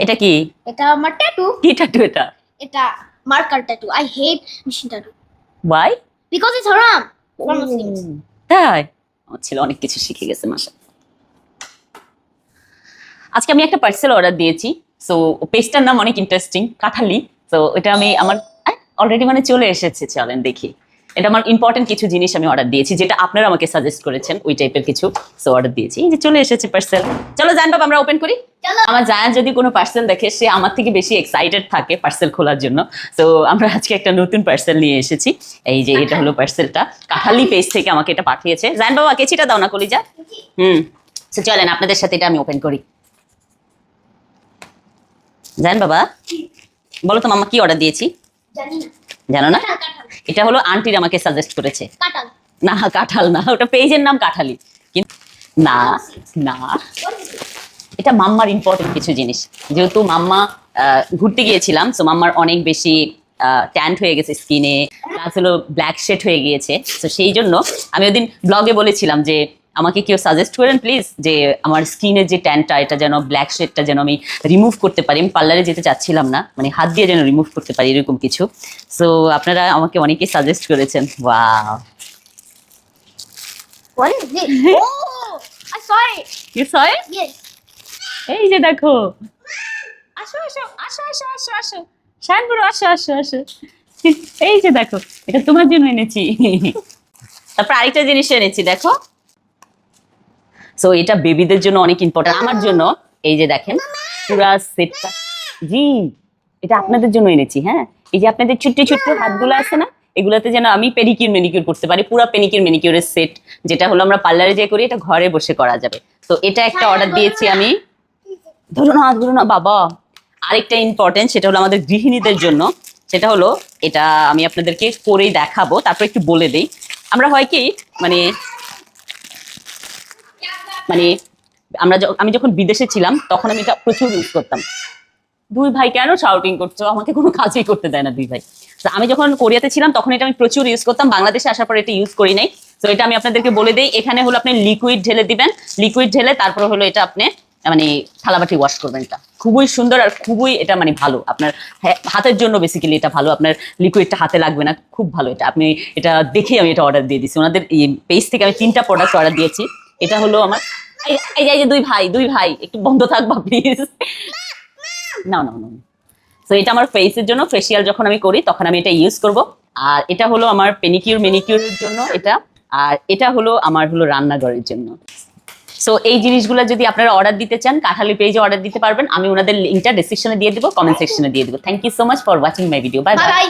এটা কি? এটা আমার ট্যাটু। কি ট্যাটু এটা? এটা marker tattoo. I hate machine tattoo. Why? Because it's haram for Muslims. তাই? আমার ছেলে অনেক কিছু শিখে গেছে মাশাআল্লাহ। আজকে আমি একটা পার্সেল অর্ডার দিয়েছি। সো পেজটার নাম অনেক ইন্টারেস্টিং, কাঠালি। সো এটা আমি আমার অলরেডি মানে চলে এসেছে, চলেন দেখি। এটা আমার ইম্পর্টেন্ট কিছু জিনিস আমি অর্ডার দিয়েছি, যেটা আপনারা আমাকে সাজেস্ট করেছেন ওই টাইপের কিছু। সো অর্ডার দিয়েছি, এই যে চলে এসেছে পার্সেল। চলো জান বাবা আমরা ওপেন করি। আমার জায়ান যদি কোনো পার্সেল দেখে সে আমার থেকে বেশি এক্সাইটেড থাকে পার্সেল খোলার জন্য। তো আমরা আজকে একটা নতুন পার্সেল নিয়ে এসেছি। এই যে এটা হলো পার্সেলটা, কাঠালি পেজ থেকে আমাকে এটা পাঠিয়েছে। জান বাবা কেচিটা দাও না কলিজা। তো চলেন আপনাদের সাথে এটা আমি ওপেন করি। জান বাবা বলো তো মামা কি অর্ডার দিয়েছি? জানো না? এটা হলো আন্টির আমাকে সাজেস্ট করেছে। না কাঁঠাল না, ওটা পেজের নাম কাঠালি। কিন্তু না না, এটা মাম্মার ইম্পর্টেন্ট কিছু জিনিস। যেহেতু মাম্মা ঘুরতে গিয়েছিলাম, তো মাম্মার অনেক বেশি ট্যান্ট হয়ে গেছে স্কিনে, প্লাস হলো ব্ল্যাক শেড হয়ে গিয়েছে। তো সেই জন্য আমি ওদিন ব্লগে বলেছিলাম যে আমাকে কেউ সাজেস্ট করেন প্লিজ, যে আমার স্কিনের যে ট্যানটা এটা যেন ব্ল্যাক শেডটা যেন আমি রিমুভ করতে পারি। আমি পার্লারে যেতে চাচ্ছিলাম না, মানে হাত দিয়ে যেন রিমুভ করতে পারি এরকম কিছু। সো আপনারা আমাকে অনেকেই সাজেস্ট করেছেন। Wow, What is this? Oh, I saw it. You saw it? Yes. এই যে দেখো, আসো আসো আসো আসো আসো আসো শানপুর, আসো আসো আসো। এই যে দেখো, এটা তোমার জন্য এনেছি। তারপর আরেকটা জিনিস এনেছি, দেখো। সো এটা বেবিদের জন্য অনেক ইম্পর্টেন্ট, আমার জন্য। এই যে দেখেন পুরা সেটটা, জি এটা আপনাদের জন্য এনেছি। হ্যাঁ, এই যে আপনাদের ছোট্ট ছোট্ট হাতগুলো আছে না, এগুলাতে যেন আমি পেডিকিউর ম্যানিকিউর করতে পারি। পুরো পেডিকিউর ম্যানিকিউরের সেট, যেটা হলো আমরা পার্লারে যে করি, এটা ঘরে বসে করা যাবে। তো এটা একটা অর্ডার দিয়েছি আমি। ধরো না বাবা। আরেকটা ইম্পর্টেন্ট, সেটা হলো আমাদের গৃহিণীদের জন্য। সেটা হলো এটা আমি আপনাদেরকে করেই দেখাবো, তারপর একটু বলে দেই। আমরা হয় কি মানে মানে আমি যখন বিদেশে ছিলাম তখন আমি এটা প্রচুর ইউজ করতাম। দুই ভাই কেন শাউটিং করছো? আমাকে কোনো কাজই করতে দেয় না দুই ভাই। তো আমি যখন কোরিয়াতে ছিলাম তখন এটা আমি প্রচুর ইউজ করতাম। বাংলাদেশে আসার পর এটা ইউজ করি নাই। তো এটা আমি আপনাদেরকে বলে দিই, এখানে হলো আপনি লিকুইড ঢেলে দিবেন। লিকুইড ঢেলে তারপর হলো এটা আপনি মানে থালাবাটি ওয়াশ করবেন। এটা খুবই সুন্দর আর খুবই এটা মানে ভালো আপনার হাতের জন্য। বেসিক্যালি এটা ভালো, আপনার লিকুইডটা হাতে লাগবে না, খুব ভালো এটা। আপনি এটা দেখেই আমি এটা অর্ডার দিয়ে দিচ্ছি। ওনাদের পেজ থেকে আমি 3টা প্রোডাক্ট অর্ডার দিয়েছি। এটা হলো আমার এই যে দুই ভাই একটু বন্ধ থাকবা প্লিজ। না। তো এটা আমার ফেসের জন্য, ফেসিয়াল যখন আমি করি তখন আমি এটা ইউজ করব। আর এটা হলো আমার পেনিকিউর ম্যানিকিউরের জন্য এটা। আর এটা হলো আমার হলো রান্নাঘরের জন্য। সো এই জিনিসগুলো যদি আপনারা অর্ডার দিতে চান, কাঠালি পেজে অর্ডার দিতে পারবেন। আমি ওনাদের লিঙ্কটা ডেসক্রিপশনে দিয়ে দেবো, কমেন্ট সেকশনে দিয়ে দেবো। Thank you so much for watching my video. Bye by.